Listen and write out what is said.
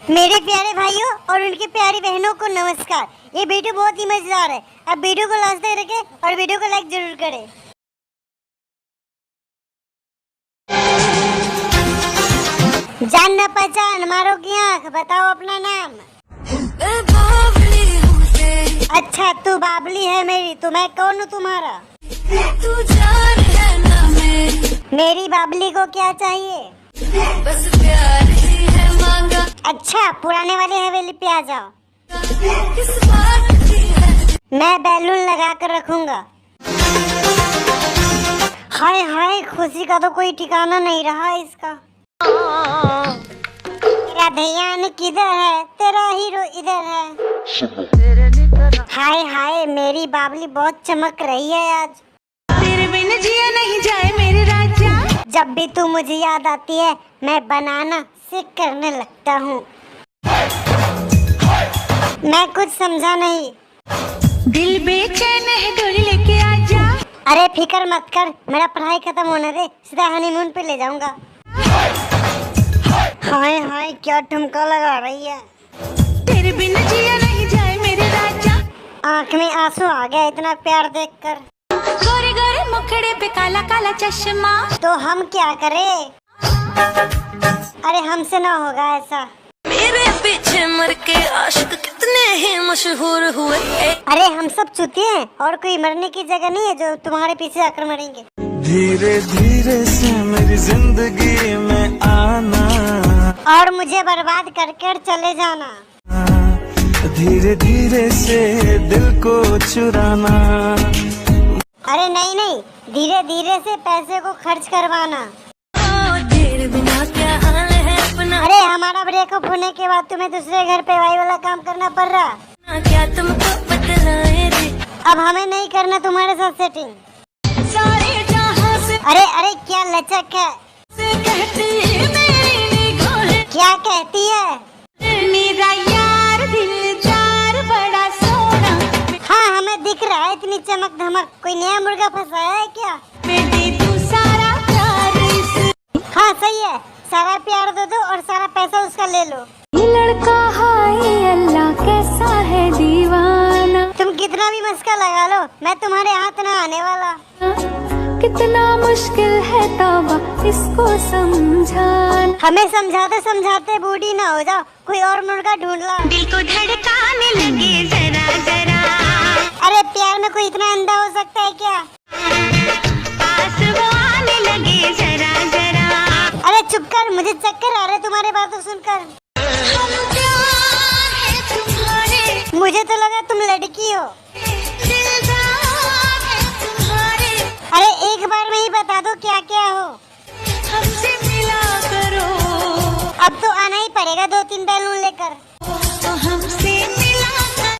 मेरे प्यारे भाइयों और उनकी प्यारी बहनों को नमस्कार। ये वीडियो बहुत ही मजेदार है। अब वीडियो को लास्ट तक रखें और वीडियो को लाइक जरूर करें। जान न पहचान मारो की आँख, बताओ अपना नाम। अच्छा तू बाबली है मेरी, तो मैं कौन हूँ तुम्हारा? तू जान है ना मेरी बाबली को क्या चाहिए? बस प्यार ही है मांगा। अच्छा पुराने वाली हवेली पे आ जाओ। किस बात की है? मैं बैलून लगा कर रखूंगा। हाय हाय, खुशी का तो कोई ठिकाना नहीं रहा इसका। तेरा ध्यान किधर है, तेरा हीरो इधर है। हाय हाय, मेरी बाबली बहुत चमक रही है आज। तेरे बिन जिया नहीं जाए मेरे राजा। जब भी तू मुझे याद आती है मैं बनाना सिक करने लगता हूँ। मैं कुछ समझा नहीं। दिल बेचैन है, डोली लेके आजा। अरे फिक्र मत कर, मेरा पढ़ाई खत्म होने दे, सीधा हनीमून पे ले जाऊंगा। हाय हाय, क्या ठुमका लगा रही है। तेरे बिन जिया नहीं जाए मेरे राजा। आँख में आंसू आ गया इतना प्यार देखकर। गोरे गोरे मुखड़े पे काला काला चश्मा। तो हम क्या करें? अरे हमसे ना होगा ऐसा। मेरे पीछे मर के आशिक कितने ही मशहूर हुए। अरे हम सब चुतिए हैं और कोई मरने की जगह नहीं है जो तुम्हारे पीछे आकर मरेंगे। धीरे धीरे से मेरी जिंदगी में आना और मुझे बर्बाद कर चले जाना। धीरे धीरे से दिल को चुराना। अरे नहीं नहीं, धीरे धीरे से पैसे को खर्च करवाना। तेरे बिना क्या हाल है अपना। अरे हमारा ब्रेकअप होने के बाद तुम्हें दूसरे घर पे वाई वाला काम करना पड़ रहा। क्या तुमको बतलाए रे। अब हमें नहीं करना तुम्हारे साथ सेटिंग। सारे जहां से अरे अरे क्या लचक है। कहती मेरी निगाहें। क्या कहती है? मेरा यार दिलदार बड़ा सोना। हाँ हमें दिख रहा है, इतनी चमक धमक। कोई नया मुर्गा फंसाया है क्या? बेटी तू सारा प्यार इस। हाँ सही है, सारा प्यार दे दो और सारा पैसा उसका ले लो। ये लड़का हाय अल्लाह कैसा है दीवाना। तुम कितना भी मस्का लगा लो, मैं तुम्हारे हाथ ना आने वाला। कितना मुश्किल है तौबा इसको समझाना। हमें समझाते समझाते बूढ़ी ना हो जाओ, कोई और मुर्गा ढूंढ ला। दिल को धड़काने लगे जरा जरा। अरे प्यार में कोई इतना अंधा हो सकता है क्या? पास वो आने लगे जरा जरा। अरे चुप कर, मुझे चक्कर आ रहे तुम्हारे बातों सुनकर। हम प्यार है तुम्हारे। मुझे तो लगा तुम लड़की हो। दिलदार है तुम्हारे। अरे एक बार में ही बता दो क्या क्या हो। हमसे मिला करो अब तो आना ही पड़ेगा 2-3 बैलून लेकर। तो हमसे